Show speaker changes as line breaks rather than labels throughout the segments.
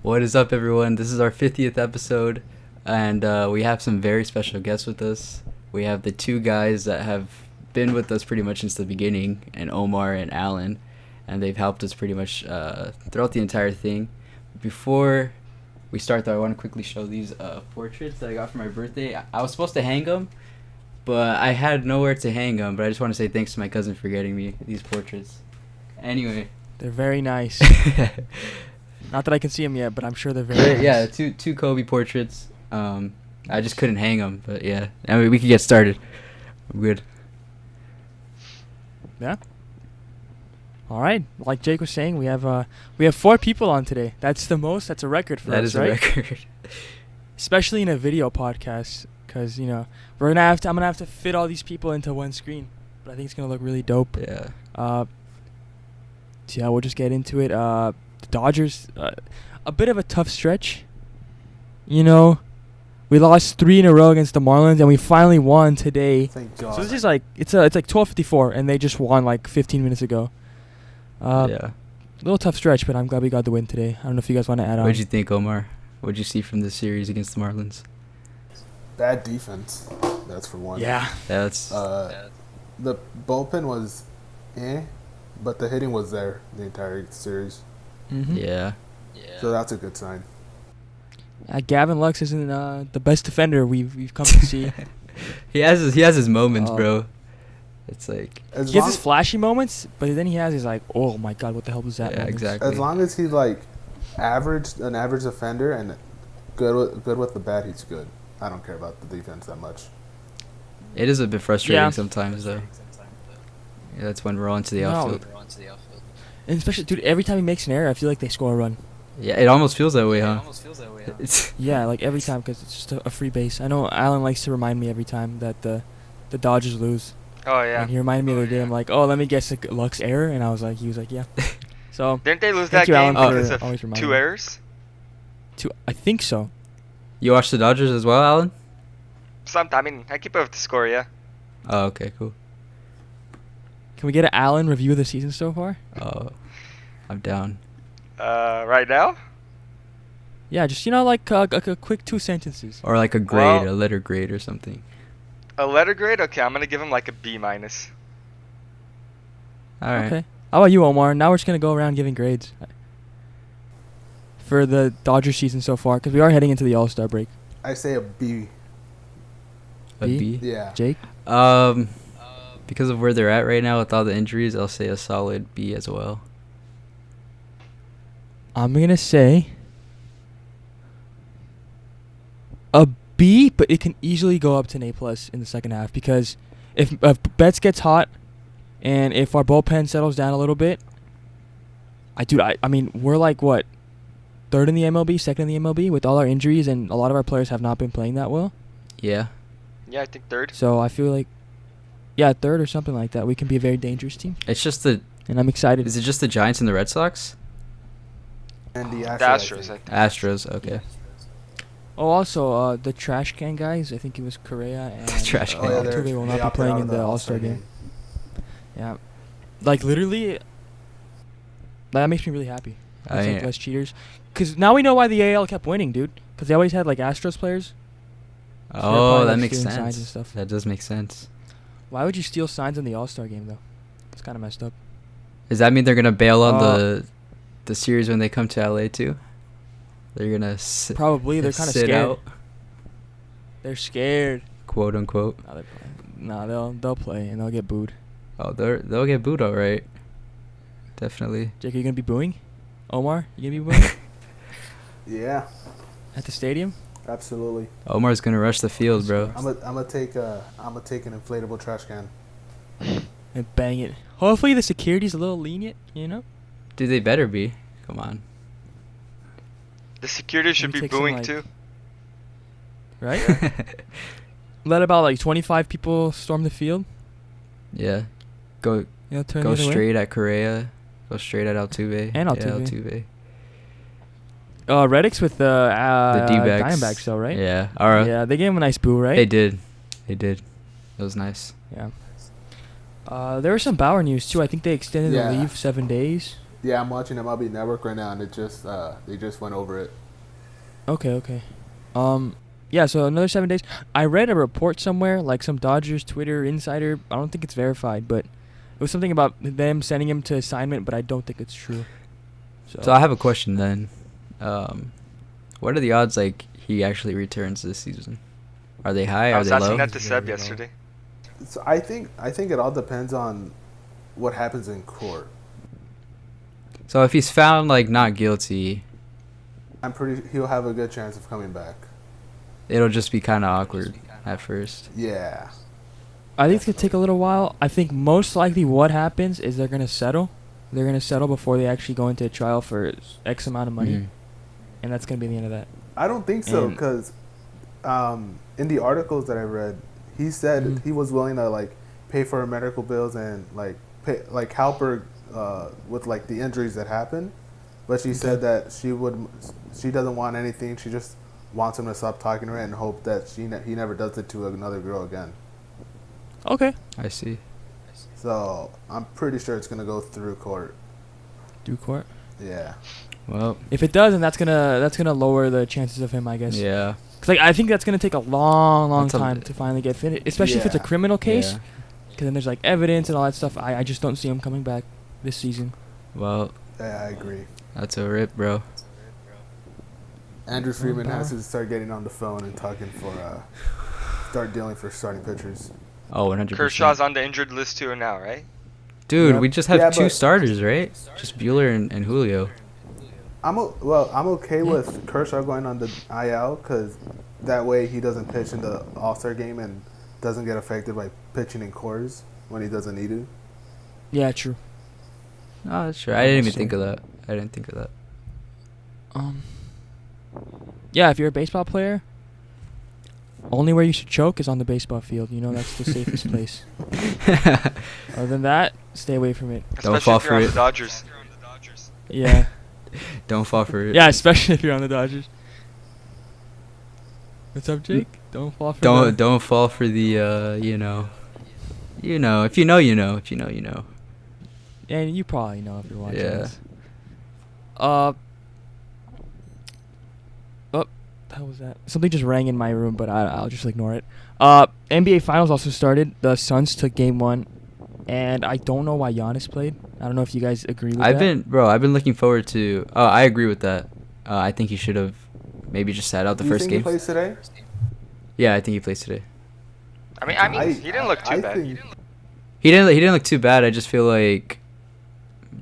What is up, everyone? This is our 50th episode, and we have some very special guests with us. We have the two guys that have been with us pretty much since the beginning, and Omar and Alan, and they've helped us pretty much throughout the entire thing. Before we start, though, I want to quickly show these portraits that I got for my birthday. I was supposed to hang them, but I had nowhere to hang them, but I just want to say thanks to my cousin for getting me these portraits. Anyway.
They're very nice. Not that I can see them yet, but I'm sure they're very nice.
Yeah, two Kobe portraits. I just couldn't hang them, but yeah. I mean, we could get started. I'm good.
Yeah. All right. Like Jake was saying, we have 4 people on today. That's the most. That's a record for us,
That is
right?
a record.
Especially in a video podcast, because I'm gonna have to fit all these people into one screen. But I think it's gonna look really dope.
Yeah.
So yeah, we'll just get into it. The Dodgers, a bit of a tough stretch. We lost 3 in a row against the Marlins, and we finally won today.
Thank God.
So it's just like it's like 12:54, and they just won like 15 minutes ago.
Yeah.
A little tough stretch, but I'm glad we got the win today. I don't know if you guys want to add on.
What'd you think, Omar? What'd you see from the series against the Marlins?
Bad defense. That's for one.
Yeah.
That's
The bullpen was but the hitting was there the entire series.
Mm-hmm.
yeah.
So that's a good sign.
Gavin Lux isn't the best defender we've come to see.
He has his moments,
Oh.
bro. It's like
As
He has
long,
his flashy moments, but then he has his like, oh my god, what the hell was that?
Yeah,
moments.
exactly.
as long as he's like an average offender and good with the bat, he's good. I don't care about the defense that much.
it is a bit frustrating
Yeah.
sometimes, though. Yeah, that's when we're on to the
No.
outfield.
And especially, dude, every time he makes an error, I feel like they score a run.
Yeah, it almost feels that way, huh? It's
Yeah, like every time, because it's just a free base. I know Alan likes to remind me every time that the Dodgers lose.
Oh yeah.
And he reminded me the other day. I'm like, oh, let me guess a Lux error, and he was like, yeah. So
Didn't they lose
Thank
that
you,
game
Alan,
because
for
of
always reminding
2
me.
errors?
I think so.
You watch the Dodgers as well, Alan?
I mean, I keep up with the score, yeah.
Oh, okay, cool.
Can we get an Alan review of the season so far?
Oh, I'm down.
Right now?
Yeah, just like a quick 2 sentences.
Or like a grade,
Well-
a letter grade or something.
A letter grade? Okay, I'm gonna give him like a B minus.
All right.
Okay. How about you, Omar? Now we're just gonna go around giving grades for the Dodgers season so far, because we are heading into the All-Star break.
I say a B.
A
B?
B?
Yeah.
Jake?
Because of where they're at right now with all the injuries, I'll say a solid B as well.
I'm gonna say a B, but it can easily go up to an A+ in the second half, because if Betts gets hot and if our bullpen settles down a little bit, I mean, we're like what, 3rd in the MLB, 2nd in the MLB with all our injuries, and a lot of our players have not been playing that well.
Yeah.
Yeah, I think 3rd.
So I feel like, yeah, 3rd or something like that. We can be a very dangerous team,
It's just
and I'm excited.
Is it just the Giants and the Red Sox?
And the
The
Astros.
Astros, I think.
Astros, okay.
Oh, also, the trash can guys. I think it was Correa and
Trash can.
Oh, yeah,
Altuve will
they
not be
opted
playing
out
in
of
the All-Star game. Yeah, like literally, that makes me really happy. It's like less cheaters, because now we know why the AL kept winning, dude. Because they always had like Astros players. So they're
Oh,
probably,
that
like,
makes
stealing signs and
sense.
stuff.
That does make sense.
Why would you steal signs in the All-Star game though? It's kind of messed up.
Does that mean they're gonna bail on
Uh,
the series when they come to LA too? They're gonna
Probably they're kind of
sit
scared.
out,
They're scared.
quote unquote.
They'll play and they'll get booed.
Oh, they'll get booed, all right. Definitely.
Jake, are you gonna be booing? Omar, you gonna be booing
Yeah,
at the stadium?
absolutely.
Omar's gonna rush the field, bro.
I'm gonna take an inflatable trash can.
And bang it. Hopefully the security's a little lenient,
Dude, they better be. Come on.
The security should
Maybe
be
take some,
booing
like-
too.
Right? Let about like 25 people storm the field.
Yeah. Go
Turn
go
the other way.
straight at Correa. Go straight at Altuve.
And
Yeah,
Altuve.
Altuve.
Reddick's with the
D-backs.
Diamondbacks, though, right?
Yeah. All right.
Yeah, they gave him a nice boo, right?
They did. It was nice.
Yeah. There was some Bauer news too. I think they extended
Yeah.
the leave 7 days.
Yeah, I'm watching MLB Network right now, and it just they just went over it.
Okay. Yeah, so another 7 days. I read a report somewhere, like some Dodgers Twitter insider. I don't think it's verified, but it was something about them sending him to assignment, but I don't think it's true.
So I have a question then. What are the odds like he actually returns this season? Are they high?
I
Are
was
they
asking
low?
that to Seb
Very low.
yesterday.
So I think it all depends on what happens in court.
So if he's found like not guilty,
He'll have a good chance of coming back.
it'll just be kind of awkward at first.
Yeah.
I think it's going to take a little while. I think most likely what happens is they're going to settle. They're going to settle before they actually go into a trial for X amount of money.
Mhm.
And that's going to be the end of that.
I don't think so
And-
because in the articles that I read, he said
Mhm.
he was willing to like pay for her medical bills and like help her with like the injuries that happened, but she said that she doesn't want anything. She just wants him to stop talking to her and hope that he never does it to another girl again.
Okay.
I see.
So I'm pretty sure it's gonna go through court.
Due court.
Yeah.
Well,
If it does, then that's gonna lower the chances of him, I guess.
yeah.
'Cause like I think that's gonna take a long
That's a-
time to finally get finished, especially if it's a
Yeah.
criminal case.
Yeah.
Because then there's like evidence and all that stuff. I just don't see him coming back this season.
Well,
Yeah, I agree.
that's a rip, bro.
Andrew Freeman
Bummer.
has to start getting on the phone and talking for start dealing for starting pitchers.
Oh, 100%.
Kershaw's on the injured list too now, right?
Dude,
Yep.
we just have
Yeah,
two
but-
starters, right? Just Bueller and Julio.
I'm okay with Kershaw going on the IL because that way he doesn't pitch in the All-Star game and doesn't get affected by pitching in cores when he doesn't need to.
Yeah, true.
Oh, that's true. I didn't even think of that. I didn't think of that.
Yeah, if you're a baseball player, only where you should choke is on the baseball field. You know, that's the safest place. Other than that, stay away from it.
Don't
Especially
fall
if you're
for
on
it.
the Dodgers.
Yeah.
Don't fall for it.
Yeah, especially if you're on the Dodgers. What's up, Jake? Don't fall for
Don't fall for the you know. If you know, you know. If you know, you know.
And you probably know if you're watching
Yeah.
this. How was that? Something just rang in my room, but I'll just ignore it. NBA Finals also started. The Suns took Game 1, and I don't know why Giannis played. I don't know if you guys agree with that.
I've been looking forward to. Oh, I agree with that. I think he should have maybe just sat out the
Do you
first
think
game.
he plays today?
Yeah, I think he plays today.
I mean, he didn't look too bad.
He didn't look too bad. I just feel like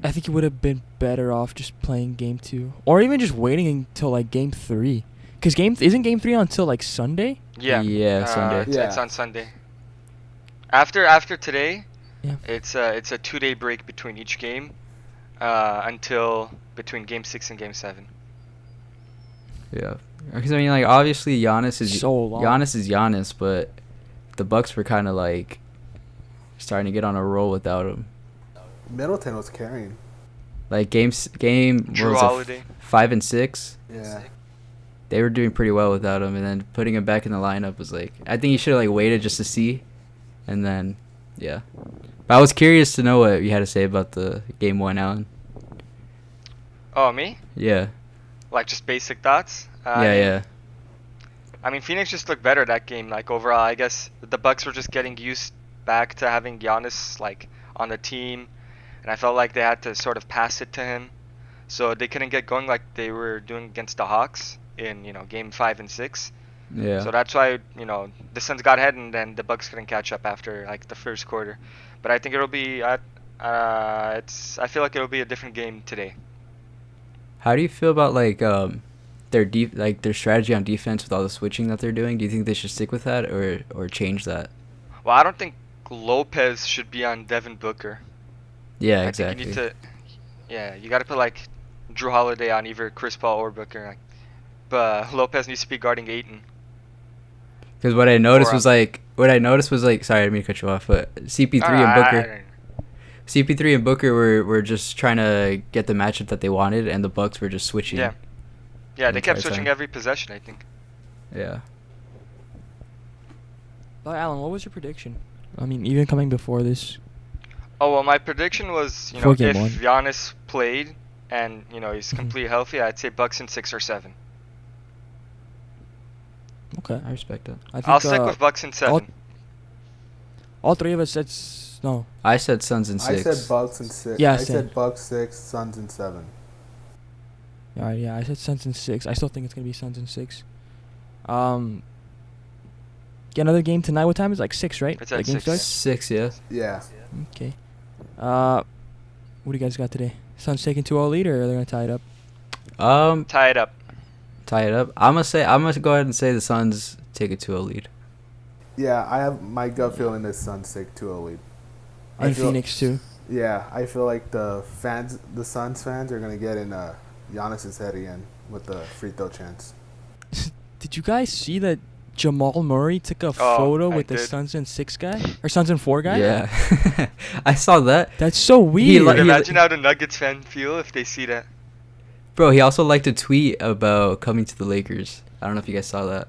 I think he would have been better off just playing Game 2, or even just waiting until like Game 3. Because isn't Game 3 until like Sunday?
Yeah.
Yeah, Sunday.
It's
Yeah.
on Sunday. After today,
Yeah.
it's a 2-day break between each game, until between Game 6 and Game 7.
Yeah, because I mean, like obviously Giannis is
So long.
Giannis, but the Bucks were kind of like starting to get on a roll without him.
Middleton was carrying.
Like game what
Drew
was it,
Holiday.
5 and 6.
Yeah.
They were doing pretty well without him, and then putting him back in the lineup was like, I think he should have like waited just to see, and then yeah. But I was curious to know what you had to say about the Game 1, Alan.
Oh, me?
Yeah.
Like just basic thoughts?
Yeah.
I mean, Phoenix just looked better that game. Like overall, I guess the Bucks were just getting used back to having Giannis like on the team, and I felt like they had to sort of pass it to him, so they couldn't get going like they were doing against the Hawks in Game 5 and 6.
Yeah.
So that's why the Suns got ahead, and then the Bucks couldn't catch up after like the first quarter. But I think it'll be I feel like it'll be a different game today.
How do you feel about like their strategy on defense with all the switching that they're doing? Do you think they should stick with that or change that?
Well, I don't think Lopez should be on Devin Booker.
Yeah,
I
exactly.
think you need to, you got to put like Drew Holiday on either Chris Paul or Booker. Like, but Lopez needs to be guarding Ayton.
Because what I noticed was like sorry, I didn't mean to cut you off, but CP3 and Booker were just trying to get the matchup that they wanted, and the Bucks were just switching.
Yeah, they
the
kept
entire
switching
time.
every possession, I think.
Yeah.
Alan, what was your prediction? I mean, even coming before this.
Oh well, my prediction was
For
if
game 1.
Giannis played and he's completely healthy, I'd say Bucks in 6 or 7.
Okay.
I respect that.
I think,
I'll stick with Bucks in 7.
all three of us said no.
I said Suns in 6.
I said Bucks in 6.
Yeah,
I
same.
said Bucks 6, Suns in 7.
All right, yeah, I said Suns in 6. I still think it's gonna be Suns in 6. Get another game tonight. What time is it? Like 6, right?
It's
The
at
game
6.
starts?
6, yeah.
Yeah.
Okay. What do you guys got today? Suns taking 2-0 lead, or are they gonna tie it up?
Tie it up.
Tie it up. I'm gonna go ahead and say the Suns take a 2-0 lead.
Yeah, I have my gut feeling is Suns take 2-0 lead. I
And
feel-
Phoenix too.
Yeah, I feel like the Suns fans are gonna get in Giannis's head again with the free throw chance.
Did you guys see that Jamal Murray took a
Oh,
photo
I
with the
did.
Suns and 6 guy or Suns and 4 guy?
Yeah. I saw that.
That's so
He
weird.
li-
Imagine how the Nuggets fan feel if they see that.
Bro, he also liked a tweet about coming to the Lakers. I don't know if you guys saw that.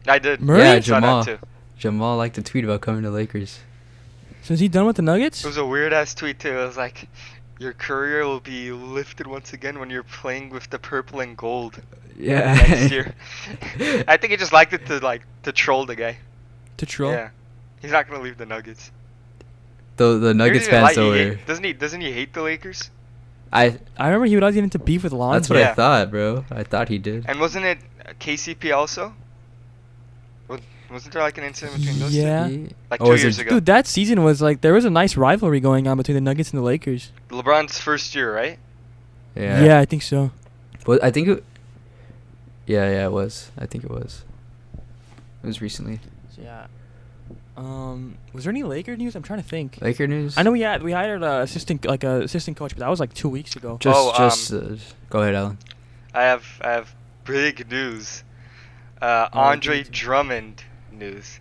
I did.
Murray?
Yeah,
I saw
Jamal.
that too.
Jamal liked a tweet about coming to Lakers.
So is he done with the Nuggets?
It was a weird ass tweet too. It was like, your career will be lifted once again when you're playing with the purple and gold
Yeah.
next year. I think he just liked it to troll the guy.
To troll?
Yeah, he's not gonna leave the Nuggets.
The Nuggets
Maybe
fans
he
though
hate-
were.
Doesn't he hate the Lakers?
I
I remember he would always get into beef with Lonzo.
that's what I
Yeah.
thought, bro. I thought he did.
And wasn't it KCP also? Wasn't there like an incident between those
Yeah.
He-
Like
Oh,
2
is it-
years ago?
Dude, that season was like there was a nice rivalry going on between the Nuggets and the Lakers.
LeBron's first year, right?
Yeah.
I think so.
But I think it. Yeah, it was. I think it was. It was recently.
So, yeah. Was there any Laker news? I'm trying to think.
Laker news.
I know we hired a assistant coach, but that was like 2 weeks ago.
Just go ahead, Alan.
I have big news.
give
Andre
it to me.
Drummond news.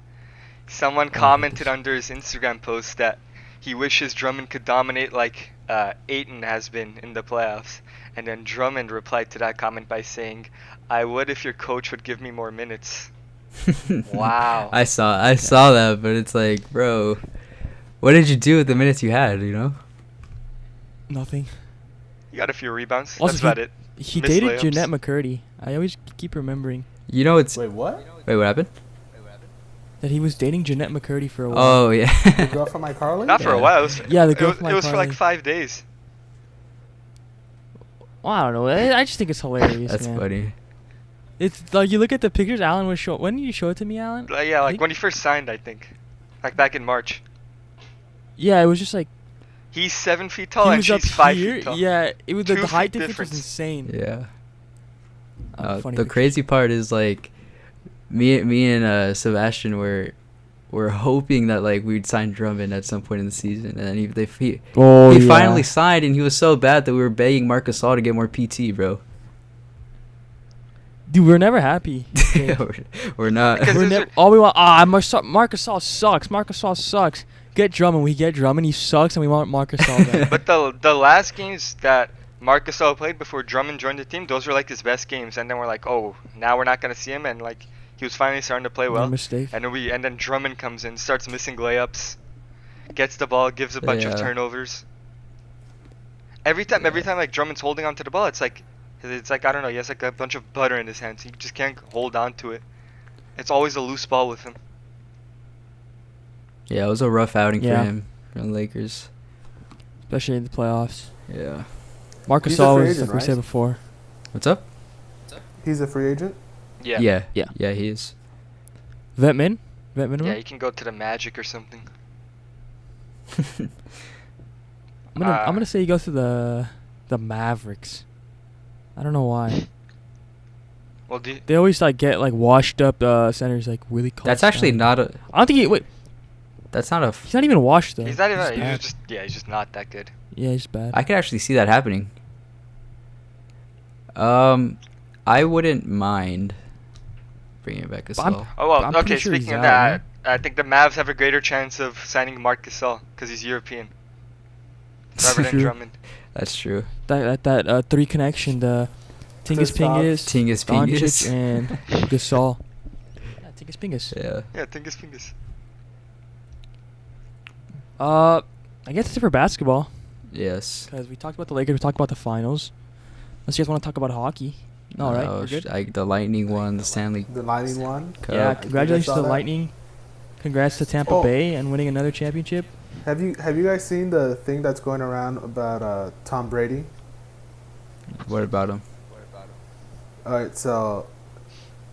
Someone
my
commented
goodness.
under his Instagram post that he wishes Drummond could dominate like Ayton has been in the playoffs. And then Drummond replied to that comment by saying, "I would if your coach would give me more minutes." Wow.
I saw that, but it's like, bro, what did you do with the minutes you had? You know.
Nothing.
He got a few rebounds.
Also,
That's about it.
He
Missed
dated
layups.
Jeanette McCurdy. I always keep remembering
You know it's.
Wait, what?
Wait, what happened?
that he was dating Jeanette McCurdy for a while.
Oh yeah.
The girl from iCarly?
Not for a
Yeah.
while. It was,
Yeah, the
it
girl
was,
from
it was for like
iCarly.
5 days.
Well, I don't know. I just think it's hilarious.
That's
man.
funny.
It's like you look at the pictures Alan was showing. When did you show it to me, Alan?
Yeah,
I
like
think-
when he first signed, I think. Like back in March.
Yeah, it was just like
He's 7 feet tall
he
and
was up
she's 5
here.
feet tall.
Yeah, it was the
2
height
feet
difference was
difference.
insane.
Yeah.
Funny
The
pictures.
crazy part is like, me and Sebastian were hoping that like we'd sign Drummond at some point in the season, and then he finally signed, and he was so bad that we were begging Marc Gasol to get more PT, bro.
Dude, we're never happy.
Yeah, we're not.
Because
We're
there's
never, all we want. Marcus Gasol sucks. Marcus Gasol sucks. Get Drummond. We get Drummond. He sucks, and we want Marcus Gasol back.
But the last games that Marc Gasol played before Drummond joined the team, those were like his best games. And then we're like, oh, now we're not gonna see him. And like he was finally starting to play
No
well.
mistake.
And then Drummond comes in, starts missing layups, gets the ball, gives a bunch of
Yeah.
turnovers. Every time like Drummond's holding onto the ball, it's like I don't know, he has like a bunch of butter in his hands. He just can't hold on to it. It's always a loose ball with him.
Yeah, it was a rough outing
Yeah.
for him from the Lakers.
Especially in the playoffs.
Yeah.
Marcus
He's a
Gasol
free
was,
agent,
like we
right?
said before.
What's up?
He's a free agent?
Yeah.
Yeah,
Yeah.
he is.
Vet minimum?
Yeah, you can go to the Magic or something.
I'm gonna say he goes to the Mavericks. I don't know why.
Well,
They always like get like washed up centers like Willie Cauley
That's actually
Stein.
not a.
I don't think he. Wait,
That's not a.
he's not even washed though.
he's not even.
bad.
He's just not that good.
Yeah, he's bad.
I could actually see that happening. I wouldn't mind bringing back
But I'm-
Gasol.
Oh well.
I'm pretty
Okay.
sure he's
Speaking of
out,
that, I think the Mavs have a greater chance of signing Marc Gasol because he's European, rather than
True.
Drummond.
That's true.
That three connection, the Tingus
Kristaps.
Pingus,
Tingus Pingus.
Doncic, and Gasol. Yeah, Tingus Pingus.
Yeah.
Yeah, Tingus Pingus.
I guess it's it for basketball.
Yes.
Because we talked about the Lakers, we talked about the finals. Unless you guys want to talk about hockey. No, right? We're good?
The Lightning won the Stanley
The Lightning won.
Cup.
Yeah,
You
congratulations
guys
to
saw
the
that?
Lightning. Congrats to Tampa
Oh.
Bay and winning another championship.
Have you guys seen the thing that's going around about Tom Brady?
What about him?
All right, so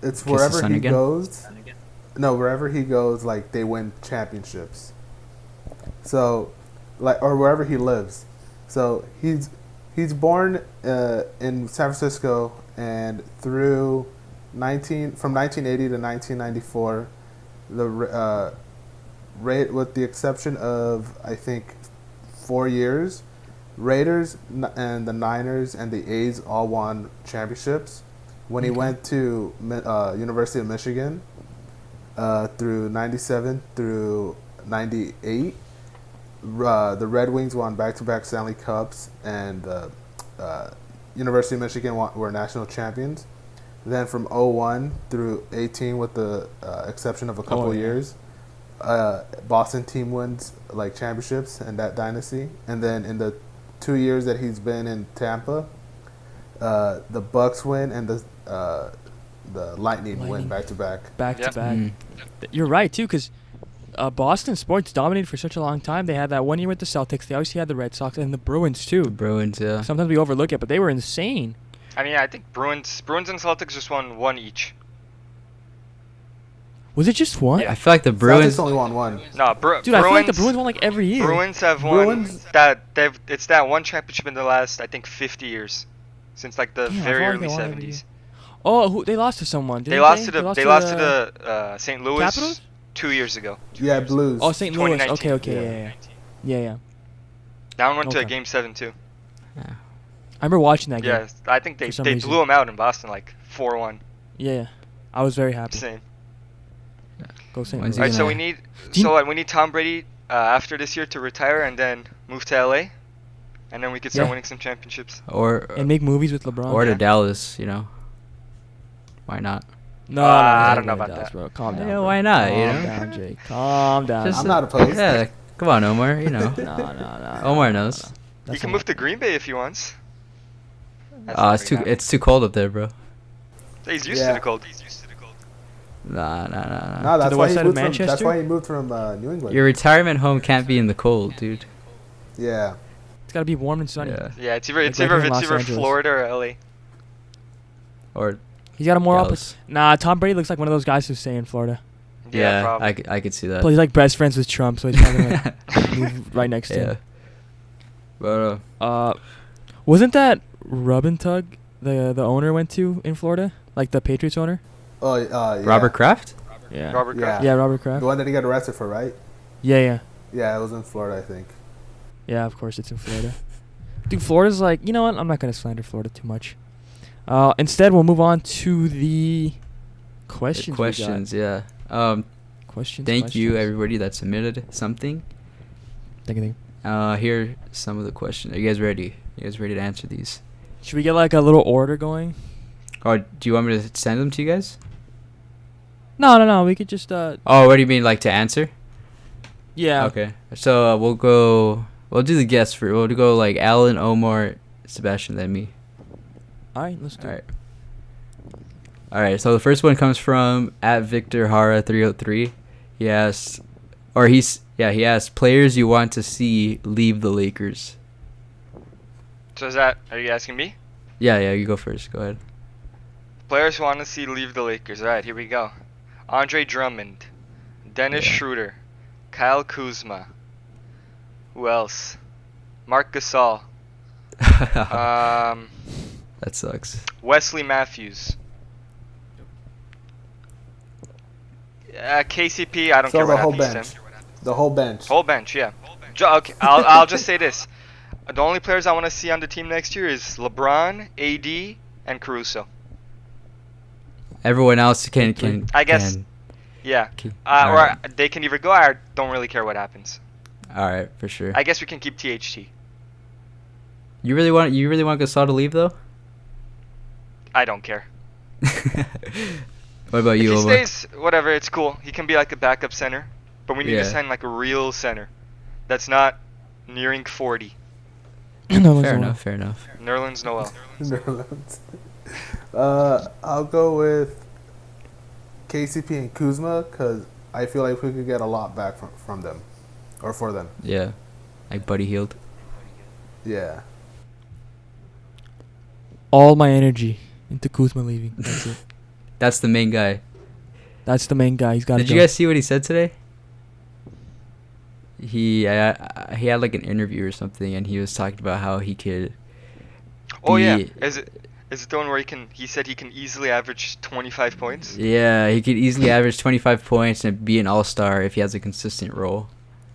it's
Kiss the
wherever
sun
he
again?
goes. No, wherever he goes, like they win championships. So, like, or wherever he lives. So he's born in San Francisco, and through from 1980 to 1994, with the exception of I think 4 years, Raiders and the Niners and the A's all won championships. When he went to University of Michigan through 97 through 98, the Red Wings won back-to-back Stanley Cups, and University of Michigan were national champions. Then from 01 through 18, with the exception of a couple years, Boston team wins like championships and that dynasty. And then in the 2 years that he's been in Tampa, the Bucks win and the Lightning win back-to-back.
Back
Yep.
to back.
Mm.
You're right, too, because Boston sports dominated for such a long time. They had that 1 year with the Celtics. They obviously had the Red Sox and the Bruins, too.
The Bruins, yeah.
Sometimes we overlook it, but they were insane.
I mean, I think Bruins and Celtics just won one each.
Was it just one?
I feel like the
Celtics
Bruins.
only won one.
No,
Dude,
Bruins.
I feel like the Bruins won like every year.
Bruins have won it's that one championship in the last, I think, 50 years, since like the
Damn, I
very
feel like
early
they won every
70s.
Oh, they lost to someone.
They
Didn't
lost to the
They
they lost to the St. Louis
Capitals?
2 years ago.
Yeah, Blues.
Oh, St. Louis.
2019.
Okay, yeah.
That one went to a
Okay.
game 7 too.
Yeah.
I remember watching that game.
Yeah, I think they
For some
blew
reason.
them out in Boston like 4-1.
Yeah. I was very happy.
Insane.
Go St.
When's
Louis.
he
Alright, so we need we need Tom Brady after this year to retire and then move to LA, and then we could start
Yeah.
winning some championships.
Or
And make movies with LeBron.
or to
Yeah.
Dallas, you know. Why not?
No,
I don't know
Dallas,
about that.
Bro. Calm down.
Yeah,
bro.
why not, you
Calm
know?
down, Jake. Calm down.
Just-
I'm not opposed.
Yeah, come on, Omar. You know.
No.
Omar knows.
He can move to Green Bay if he wants. That's
Ah,
not
it's too
gonna happen.
it's too cold up there, bro.
He's used
Yeah.
to the cold.
Nah.
No, that's
the
why
west
he
side of
moved from. That's
Manchester?
why he moved from New England.
Your retirement home can't be in the cold, dude.
Yeah.
It's got to be warm and sunny.
Yeah.
Yeah, it's either
Like right here in Los Angeles.
Florida or LA.
Or
He's got a more
Dallas.
Nah, Tom Brady looks like one of those guys who's stay in Florida.
Yeah, probably.
I could see that.
But he's like best friends with Trump, so he's probably gonna like, move right next to
Yeah.
him.
But
Wasn't that Rub and Tug the owner went to in Florida? Like the Patriots owner?
Oh, yeah.
Robert Kraft?
Yeah.
Robert Kraft.
Yeah, Robert
The
Kraft.
one that he got arrested for, right?
Yeah.
Yeah, it was in Florida, I think.
Yeah, of course it's in Florida. Dude, Florida's like, you know what? I'm not going to slander Florida too much. Instead, we'll move on to the questions.
Questions, yeah.
Questions.
Thank you everybody that submitted something.
Thank you.
Here are some of the questions. Are you guys ready? You guys ready to answer these?
Should we get like a little order going?
Or do you want me to send them to you guys?
No. We could just
Oh, what do you mean, like to answer?
yeah.
Okay. So we'll do the guests for. We'll go like Alan, Omar, Sebastian, then me.
All right, let's do
All
it.
right. All right. So the first one comes from @VictorHara303. He asked players you want to see leave the Lakers.
So are you asking me?
Yeah. You go first. Go ahead.
Players who want to see leave the Lakers. Alright, here we go. Andre Drummond, Dennis
Yeah.
Schroeder, Kyle Kuzma. Who else? Mark Gasol.
That sucks.
Wesley Matthews. KCP, I don't
So
care
the
what
whole
happens
bench.
to him.
The whole bench.
Whole bench, yeah. Okay, I'll just say this. The only players I want to see on the team next year is LeBron, AD, and Caruso.
Everyone else can.
I guess-
can-
Yeah.
All
Or
right.
they can either go. I don't really care what happens.
All right, for sure.
I guess we can keep THT.
You really want Gasol to leave though?
I don't care.
What about
If
you,
he
Omar?
stays, whatever, it's cool. He can be like a backup center, but we need
Yeah.
to sign like a real center that's not nearing 40.
Fair enough. Fair enough.
Nerlens Noel.
Netherlands. I'll go with KCP and Kuzma because I feel like we could get a lot back from them, or for them.
Yeah, like Buddy Hield.
Yeah.
All my energy into Kuzma leaving. That's it.
That's the main guy.
That's the main guy. He's got to
Did
go.
you guys see what he said today? He had like an interview or something, and he was talking about how he could.
Oh yeah,
be-
is it the one where he said he can easily average 25 points?
Yeah, he could easily average 25 points and be an all-star if he has a consistent role.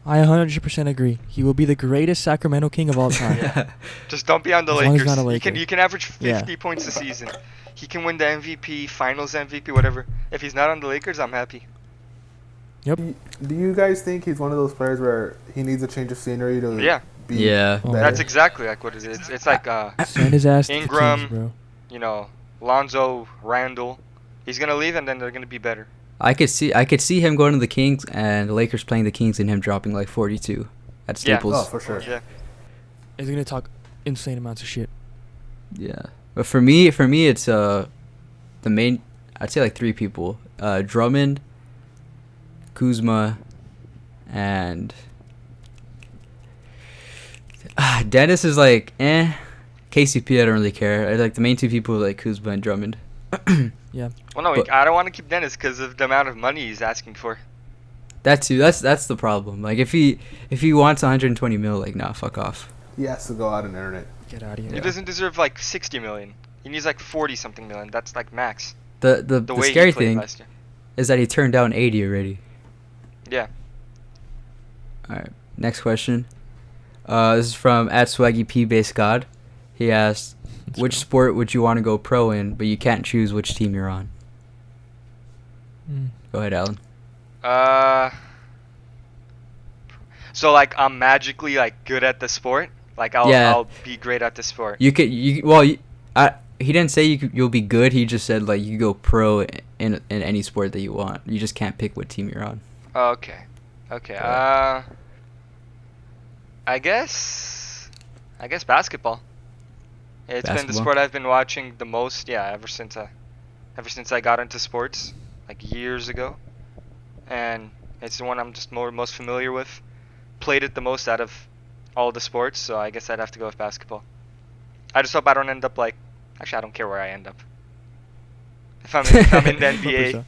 I 100% agree. He will be the greatest Sacramento King of all time.
Yeah. Just don't be on the
As long as
Lakers.
he's not a
You
Laker.
can average 50 points a season. He can win the MVP, Finals MVP, whatever. If he's not on the Lakers, I'm happy.
Yep.
Do you guys think he's one of those players where he needs a change of scenery to
Yeah.
be
Yeah.
Oh.
better?
That's exactly like what it is. It's like
Send his ass to the
Ingram.
Kings, bro.
you know, Lonzo, Randall. He's gonna leave and then they're gonna be better.
I could see him going to the Kings and the Lakers playing the Kings and him dropping like 42 at
Yeah.
Staples.
Oh, for sure.
Yeah.
He's going to talk insane amounts of shit.
Yeah, but for me, it's the main. I'd say like three people: Drummond, Kuzma, and Dennis is like KCP. I don't really care. I like the main two people are like Kuzma and Drummond.
Yeah.
Well, no,
But-
I don't want to keep Dennis because of the amount of money he's asking for.
That too. That's the problem. Like if he wants 120 mil, like nah, fuck off.
He has to go out and earn it.
Get out of here.
He doesn't deserve like 60 million. He needs like 40 something million. That's like max.
The
way
scary
he played
thing
last year.
is that he turned down 80 already.
Yeah.
All right. Next question. This is from @SwaggyPBaseGod. He asked,
Let's
"Which
go.
sport would you want to go pro in, but you can't choose which team you're on?"
Mm.
Go ahead, Alan.
So like I'm magically like good at the sport. Like I'll be great at the sport.
He didn't say you'll be good. He just said like you go pro in any sport that you want. You just can't pick what team you're on.
Okay. Okay.
Yeah.
I guess basketball. It's been the
Basketball?
sport I've been watching the most. Yeah, ever since I got into sports like years ago, and it's the one I'm just most familiar with. Played it the most out of all the sports, so I guess I'd have to go with basketball. I just hope I don't end up like. Actually, I don't care where I end up. If I'm in the NBA.
Clippers,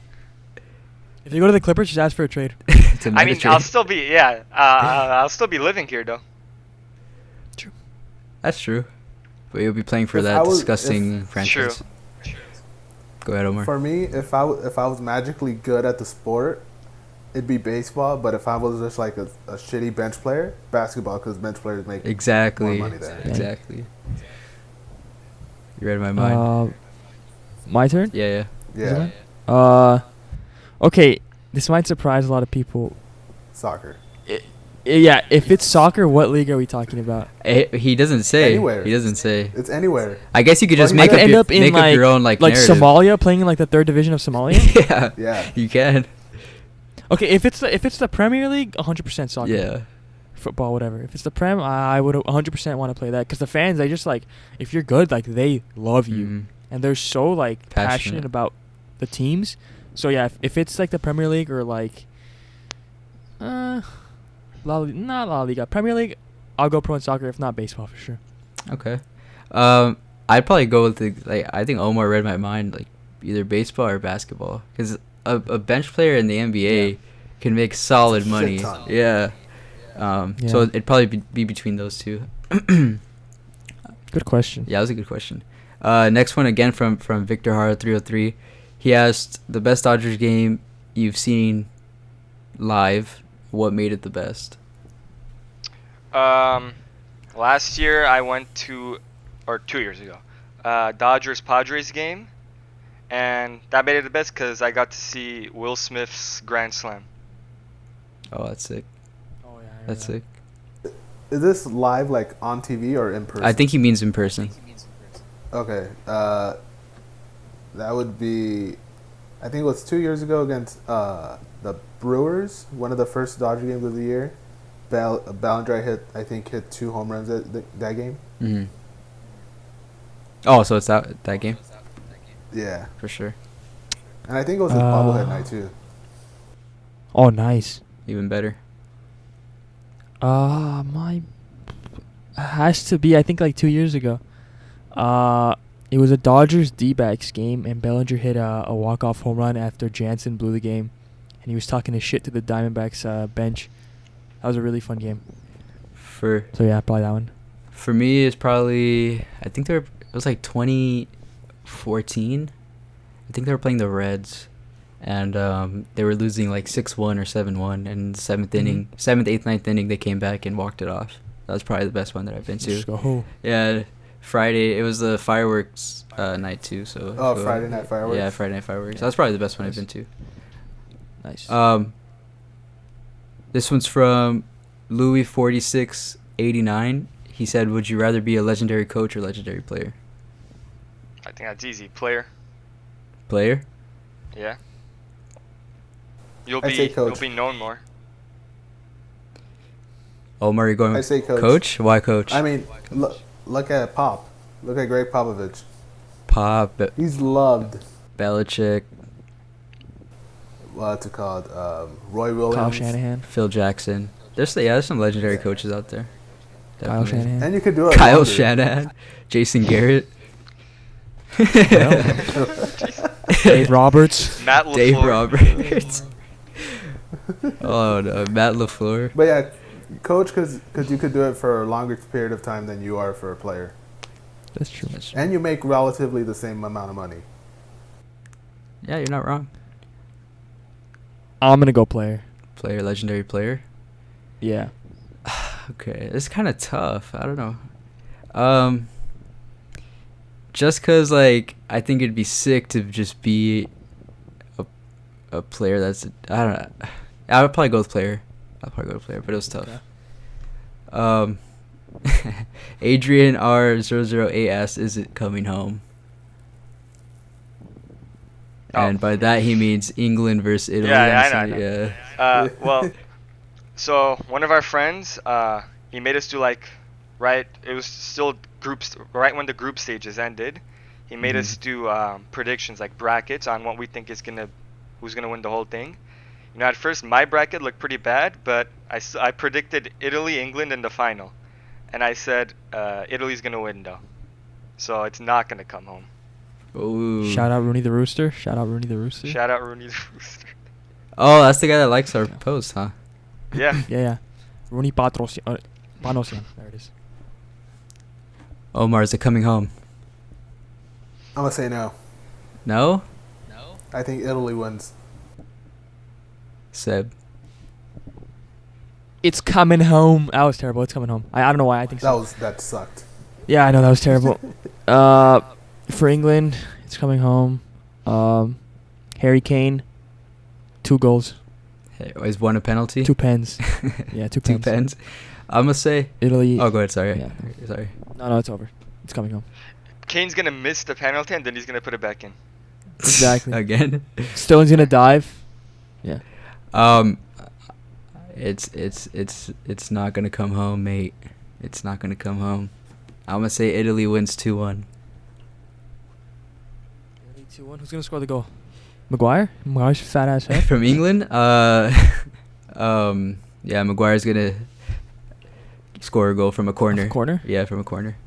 if you go to the Clippers, just ask for a trade.
It's a
I mean,
mandatory.
I'll still be I'll still be living here though.
That's true. But you'll be playing for
If
that
I was-
disgusting
if-
franchise. Go ahead, Omar.
For me, if I was magically good at the sport, it'd be baseball. But if I was just like a shitty bench player, basketball, because bench players make
Exactly.
more money there.
Exactly. You read my mind.
My turn?
Yeah.
Yeah,
Okay, this might surprise a lot of people.
soccer.
Yeah, if it's soccer, what league are we talking about?
He doesn't say.
Anywhere.
He doesn't say.
It's anywhere.
I guess you could just
I
make
could
up
end
your,
up in
make up your own like narrative.
Somalia, playing in like the third division of Somalia.
Yeah.
Yeah.
You can.
Okay, if it's the Premier League, 100% soccer.
Yeah.
Football, whatever. If it's the Prem, I would 100% want to play that because the fans, they just like, if you're good, like they love you
Mhm.
and they're so like passionate
Passionate.
about the teams. So yeah, if it's like the Premier League or like, not La Liga, Premier League, I'll go pro in soccer. If not, baseball for sure.
Okay. I'd probably go with I think Omar read my mind, like either baseball or basketball, because a bench player in the NBA can make solid
Shit
money.
ton.
Yeah. So
Yeah.
it'd probably be between those two.
Good question.
Yeah, that was a good question. Next one again from Victor Hara 303. He asked the best Dodgers game you've seen live. What made it the best?
Last year I went to, or 2 years ago, Dodgers Padres game, and that made it the best because I got to see Will Smith's grand slam.
Oh, that's sick.
Oh yeah.
That's sick.
Is this live, like on TV or in person?
I think he means in person.
Okay. That would be, I think it was 2 years ago against the Brewers, one of the first Dodger games of the year. Ballinger hit 2 home runs that game.
Mm-hmm. Oh, so it's that game?
Yeah,
For sure.
and I think it was a bobblehead night too.
Oh, nice.
Even better.
My has to be, I think, like 2 years ago. It was a Dodgers D-backs game, and Bellinger hit a walk-off home run after Jansen blew the game, and he was talking his shit to the Diamondbacks bench. That was a really fun game. So yeah, probably that one.
For me, it's probably, I think it was like 2014. I think they were playing the Reds, and they were losing like 6-1 or 7-1. And the 7th inning, 7th, 8th, 9th inning, they came back and walked it off. That was probably the best one that I've been to.
Let's go.
Yeah, Friday. It was the fireworks night too. So.
Friday night fireworks.
Yeah, Friday night fireworks. Yeah. That's probably the best one I've been to.
Nice.
This one's from Louis4689. He said, "Would you rather be a legendary coach or legendary player?"
I think that's easy. Player.
Player?
Yeah.
I'd say coach.
You'll be known more.
Omar, you're going
I say coach.
Coach? Why coach?
I mean, look at Pop. Look at Greg Popovich.
Pop.
He's loved.
Belichick.
What's it called? Roy Williams.
Kyle Shanahan.
Phil Jackson. There's some legendary coaches out there.
Kyle
Definitely.
Shanahan.
And you could do it.
Kyle
longer.
Shanahan. Jason Garrett.
Dave Roberts.
Matt LaFleur.
Dave Roberts. Oh no, Matt LaFleur.
But yeah, coach, because you could do it for a longer period of time than you are for a player.
That's true.
And you make relatively the same amount of money.
Yeah, you're not wrong.
I'm gonna go player.
Player, legendary player.
Yeah.
Okay, it's kind of tough. I don't know. Just cause like I think it'd be sick to just be a player that's I don't know. I would probably go with player. But it was tough.
Okay.
Adrian R008 asks, "Is it coming home?" And by that he means England versus Italy.
Yeah, I know.
Yeah.
Well, so one of our friends, he made us do like, right? It was still groups right when the group stages ended. He made us do predictions, like brackets on what we think who's gonna win the whole thing. You know, at first my bracket looked pretty bad, but I predicted Italy, England in the final, and I said Italy's gonna win though, so it's not gonna come home.
Ooh.
Shout out Rooney the Rooster.
Shout out Rooney the Rooster.
Oh, that's the guy that likes our post, huh?
Yeah.
Yeah. Rooney Panosian. There it is.
Omar, is it coming home?
I'm going to say no.
No?
I think Italy wins.
Seb.
It's coming home. That was terrible. It's coming home. I don't know why I think so.
That sucked.
Yeah, I know that was terrible. For England, it's coming home. Harry Kane, 2 goals.
Hey, is one a penalty?
2 pens. Yeah, 2 pens.
2 pens. I'm going to say...
Italy.
Oh, go ahead. Sorry.
Yeah.
Sorry.
No, it's over. It's coming home.
Kane's gonna miss the penalty and then he's gonna put it back in.
Exactly.
Again?
Sterling's gonna dive. Yeah.
It's not gonna come home, mate. It's not gonna come home. I'm gonna say Italy wins 2-1.
Italy 2-1. Who's gonna score the goal? Maguire? Maguire's fat ass head.
From England? Yeah, Maguire's gonna score a goal from a corner.
Off a corner?
Yeah, from a corner.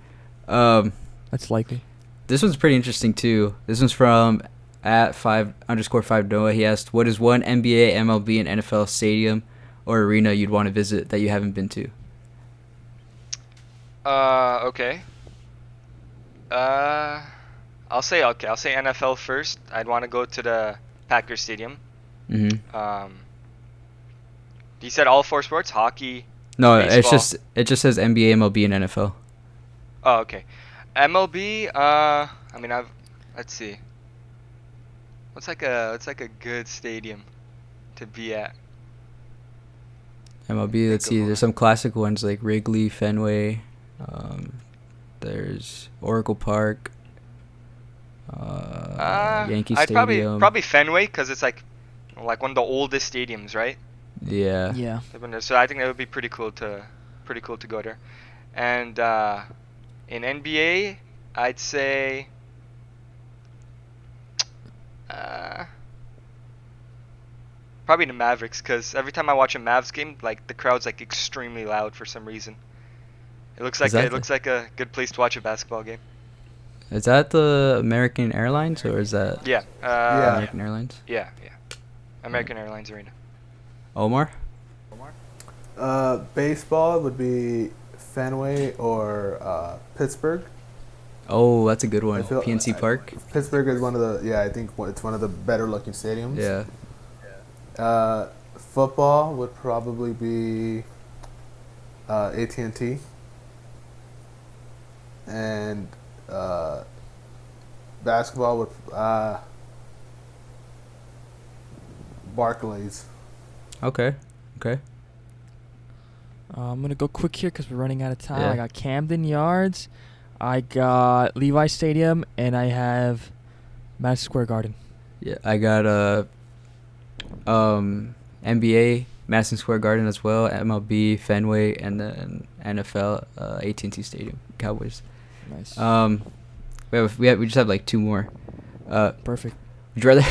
That's likely.
This one's pretty interesting too. This one's from @5_5 Noah. He asked, "What is one NBA, MLB, and NFL stadium or arena you'd want to visit that you haven't been to?"
Okay. I'll say NFL first. I'd want to go to the Packers Stadium.
Mm-hmm.
You said all 4 sports? Hockey?
No,
baseball.
it just says NBA, MLB, and NFL.
Oh, okay. MLB, let's see. What's like a good stadium to be at?
MLB, let's see. There's some classic ones like Wrigley, Fenway. There's Oracle Park. Yankee
I'd
Stadium.
probably Fenway because it's like one of the oldest stadiums, right?
Yeah.
Yeah.
They've been there. So I think that would be pretty cool to go there. And in NBA, I'd say probably the Mavericks, because every time I watch a Mavs game, like the crowd's like extremely loud for some reason. It looks like a good place to watch a basketball game.
Is that the American Airlines or is that
Yeah.
Yeah.
American Airlines?
Yeah. American Airlines Arena.
Omar?
Baseball would be Fenway or Pittsburgh.
Oh, that's a good
I
one.
feel-
PNC
I-
Park.
Pittsburgh is one of the I think it's one of the better looking stadiums.
Yeah.
Football would probably be AT&T, and basketball would Barclays.
Okay.
I'm going to go quick here because we're running out of time.
Yeah.
I got Camden Yards. I got Levi Stadium. And I have Madison Square Garden.
Yeah, I got NBA, Madison Square Garden as well, MLB, Fenway, and then NFL, AT&T Stadium, Cowboys.
Nice.
We just have like two more.
Perfect.
Would you rather?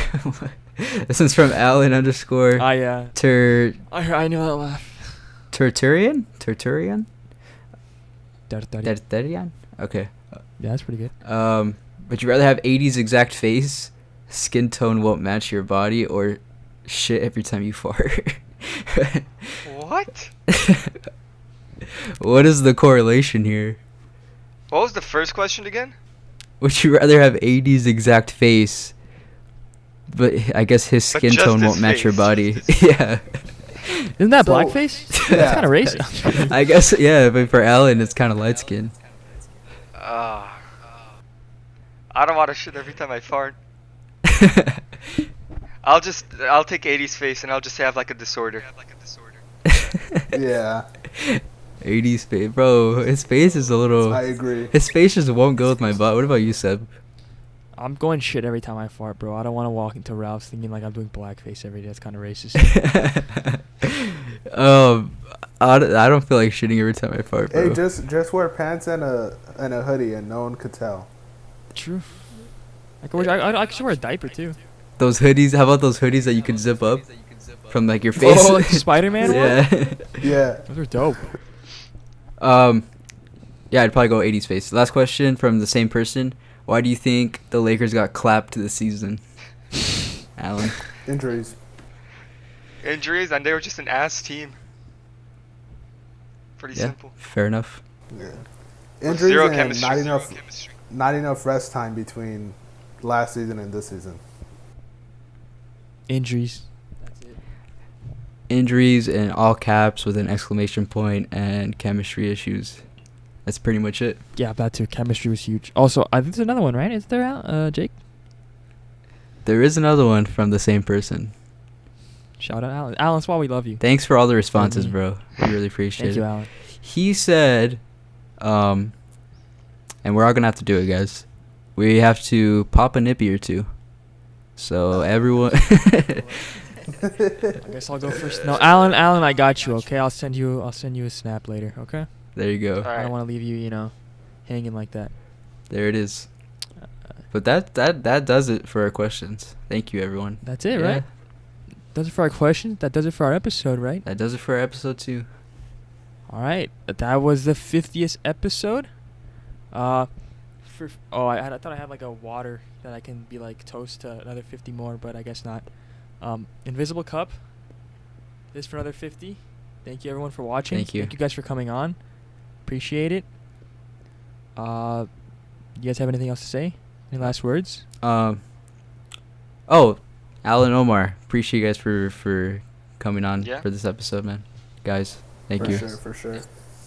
This one's from Alan _
I knew that laugh.
Terturian?
Tertarian.
Terturian? Okay.
Yeah, that's pretty good.
Would you rather have 80s exact face, skin tone won't match your body, or shit every time you fart?
What?
What is the correlation here?
What was the first question again?
Would you rather have 80s exact face, but I guess his
But
skin
just
tone
his
won't match your
face.
body? Yeah.
Isn't that
So-
blackface?
Yeah.
That's kind of racist.
I guess, yeah, but for Alan, it's kind of light skin.
I don't want to shit every time I fart. I'll take 80's face and I'll just have like a disorder.
Yeah,
80s face. Bro, his face is a little...
I agree.
His face just won't go with my butt. What about you, Seb?
I'm going shit every time I fart, bro. I don't want to walk into Ralph's thinking like I'm doing blackface every day. That's kind of racist.
I don't feel like shitting every time I fart, bro.
Hey, just wear pants and a hoodie, and no one could tell.
True. I could wear a diaper too.
Those hoodies, how about those hoodies that you can zip up from like your face?
Oh, like the Spider-Man one?
Yeah.
Yeah.
Those are dope.
Yeah, I'd probably go 80s face. Last question from the same person. Why do you think the Lakers got clapped this season? Alan.
Injuries.
Injuries, and they were just an ass team. Pretty
Yeah,
simple.
fair enough.
Yeah.
With
Injuries
zero
and
chemistry.
not enough rest time between last season and this season.
Injuries. That's it.
Injuries in all caps with an exclamation point and chemistry issues. That's pretty much it.
Yeah, that too. Chemistry was huge. Also, I think there's another one, right? Is there, Jake?
There is another one from the same person.
Shout out Alan. Alan, that's why we love you.
Thanks for all the responses,
Mhm.
bro. We really appreciate
Thank
it.
you, Alan.
He said, and we're all gonna have to do it, guys. We have to pop a nippy or two. So everyone.
I guess I'll go first. No, Alan, I got you. Okay, I'll send you a snap later. Okay.
There you go.
All right.
I don't want to leave you, hanging like that.
There it is. But that does it for our questions. Thank you, everyone.
That's it,
Yeah,
right? Does it for our questions. That does it for our episode, right?
That does it for episode 2.
All right. That was the 50th episode. I thought I had like a water that I can be like toast to another 50 more, but I guess not. Invisible Cup. This for another 50. Thank you everyone for watching.
Thank you.
Thank you guys for coming on. Appreciate it. You guys have anything else to say? Any last words?
Alan, Omar, appreciate you guys for coming on
Yeah.
for this episode, man. Guys, thank you.
For sure.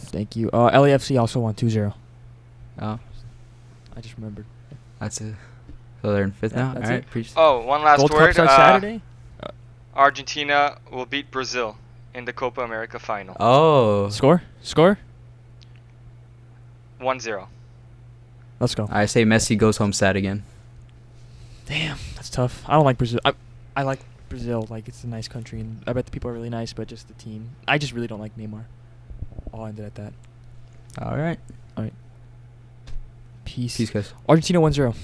Thank you. LAFC also won 2-0.
Oh,
I just remembered.
that's it. So they're in 5th
Yeah,
now?
that's
All right,
it.
appreciate
Oh, one last
Gold Cup
word.
starts Saturday.
Argentina will beat Brazil in the Copa America final.
Oh.
Score.
1-0.
Let's go.
I say Messi goes home sad again.
Damn, that's tough. I don't like Brazil. I like Brazil, like it's a nice country, and I bet the people are really nice, but just the team. I just really don't like Neymar. I'll end it at that.
All right.
Peace.
Peace, guys.
Argentina 1-0.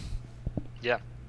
Yeah.